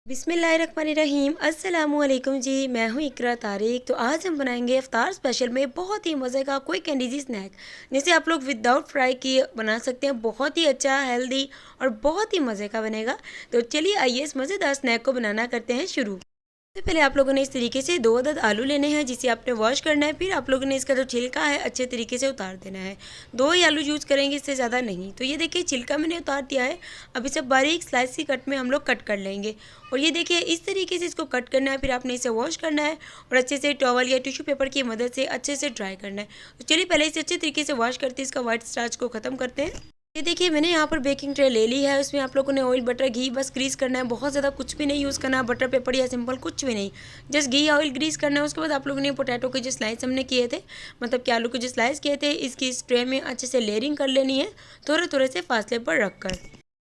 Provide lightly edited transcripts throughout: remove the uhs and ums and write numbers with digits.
बिस्मिल्लाहिर्रहमानिर्रहीम अस्सलामुअलैकुम जी। मैं हूँ इकरा तारिक। तो आज हम बनाएंगे इफ्तार स्पेशल में बहुत ही मज़े का क्विक एंड इजी स्नैक, जिसे आप लोग विदाउट फ्राई किए बना सकते हैं। बहुत ही अच्छा, हेल्दी और बहुत ही मज़े का बनेगा। तो चलिए आइए इस मज़ेदार स्नैक को बनाना करते हैं शुरू। सबसे पहले आप लोगों ने इस तरीके से 2 अदद आलू लेने हैं, जिसे आपने वॉश करना है। फिर आप लोगों ने इसका जो छिलका है अच्छे तरीके से उतार देना है। 2 ही आलू यूज़ करेंगे, इससे ज़्यादा नहीं। तो ये देखिए छिलका मैंने उतार दिया है। अब इसे बारीक स्लाइस की कट में हम लोग कट कर लेंगे। और ये देखिए इस तरीके से इसको कट करना है। फिर आपने इसे वॉश करना है और अच्छे से टॉवल या टिश्यू पेपर की मदद से अच्छे से ड्राई करना है। तो चलिए पहले इसे अच्छे तरीके से वॉश करते हैं, इसका वाइट स्टार्च को ख़त्म करते हैं। ये देखिए मैंने यहाँ पर बेकिंग ट्रे ले ली है। उसमें आप लोगों ने ऑयल, बटर, घी बस ग्रीस करना है। बहुत ज़्यादा कुछ भी नहीं यूज़ करना है, बटर पेपर या सिंपल कुछ भी नहीं, जस्ट घी या ऑयल ग्रीस करना है। उसके बाद आप लोगों ने पोटैटो के जो स्लाइस हमने किए थे, मतलब कि आलू के जो स्लाइस किए थे, इसकी इस ट्रे में अच्छे से लेयरिंग कर लेनी है, थोड़े थोड़े से फासले पर रख कर।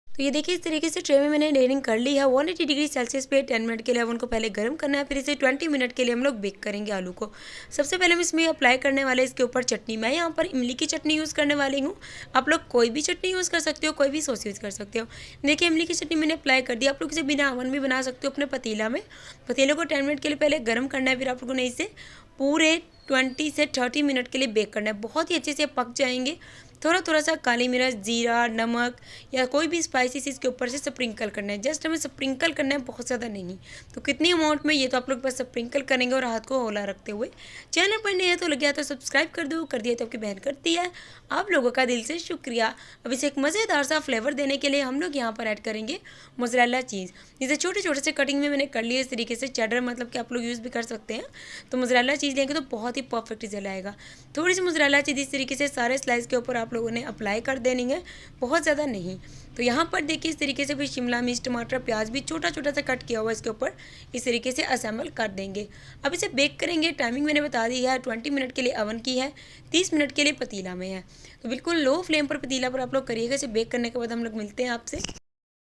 तो ये देखिए इस तरीके से ट्रे में मैंने लेयरिंग कर ली है। 180 डिग्री सेल्सियस पे 10 मिनट के लिए ओवन को पहले गर्म करना है। फिर इसे 20 मिनट के लिए हम लोग बेक करेंगे आलू को। सबसे पहले हम इसमें अप्लाई करने वाले इसके ऊपर चटनी। मैं यहाँ पर इमली की चटनी यूज़ करने वाली हूँ। आप लोग कोई भी चटनी यूज़ कर सकते हो, कोई भी सॉस यूज़ कर सकते हो। देखिए इमली की चटनी मैंने अप्लाई कर दी। आप लोग इसे बिना ओवन भी बना सकते हो अपने पतीला में। पतीले को 10 मिनट के लिए पहले गर्म करना है। फिर आप लोगों ने इसे पूरे 20 से 30 मिनट के लिए बेक करना है। बहुत ही अच्छे से पक जाएंगे। थोड़ा थोड़ा सा काली मिर्च, जीरा, नमक या कोई भी स्पाइसेस इसके ऊपर से स्प्रिंकल करना है। जस्ट हमें स्प्रिंकल करना है, बहुत ज़्यादा नहीं। तो कितनी अमाउंट में, ये तो आप लोग बस स्प्रिंकल करेंगे और हाथ को होला रखते हुए। चैनल पर नहीं है तो लग गया तो सब्सक्राइब कर दो, कर दिया तो आपकी बहन करती है। आप लोगों का दिल से शुक्रिया। अब इसे एक मज़ेदार सा फ्लेवर देने के लिए हम लोग यहाँ पर ऐड करेंगे मोज़रेला चीज़, जिसे छोटे छोटे से कटिंग में मैंने कर लिया इस तरीके से। चेडर मतलब कि आप लोग यूज़ भी कर सकते हैं। तो मोज़रेला चीज़ लेंगे तो बहुत ही परफेक्ट रिजल्ट आएगा। थोड़ी सी मोज़रेला चीज़ इस तरीके से सारे स्लाइस के ऊपर आप लोगों ने अप्लाई कर देनी है, बहुत ज़्यादा नहीं। तो यहाँ पर देखिए इस तरीके से भी शिमला मिर्च, टमाटर, प्याज भी छोटा छोटा सा कट किया हुआ इसके ऊपर इस तरीके से असेंबल कर देंगे। अब इसे बेक करेंगे। टाइमिंग मैंने बता दी है, 20 मिनट के लिए ओवन की है, 30 मिनट के लिए पतीला में है। तो बिल्कुल लो फ्लेम पर पतीला पर आप लोग करिएगा। इसे बेक करने के बाद हम लोग मिलते हैं आपसे।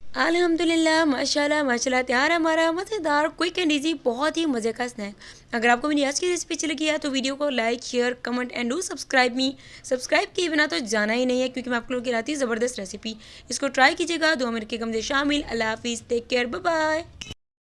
अल्हम्दुलिल्लाह, माशाल्लाह माशाल्लाह, तैयार हमारा मज़ेदार क्विक एंड इजी बहुत ही मज़े का स्नैक। अगर आपको मेरी आज की रेसिपी अच्छी लगी है तो वीडियो को like, share, comment and do subscribe me. Subscribe किए बिना तो जाना ही नहीं है, क्योंकि मैं आप लोगों की लाती हूँ ज़बरदस्त रेसिपी। इसको ट्राई कीजिएगा। दुआ में रखिएगा मुझे शामिल। अल्लाह हाफिज़, टेक केयर, बाय बाय।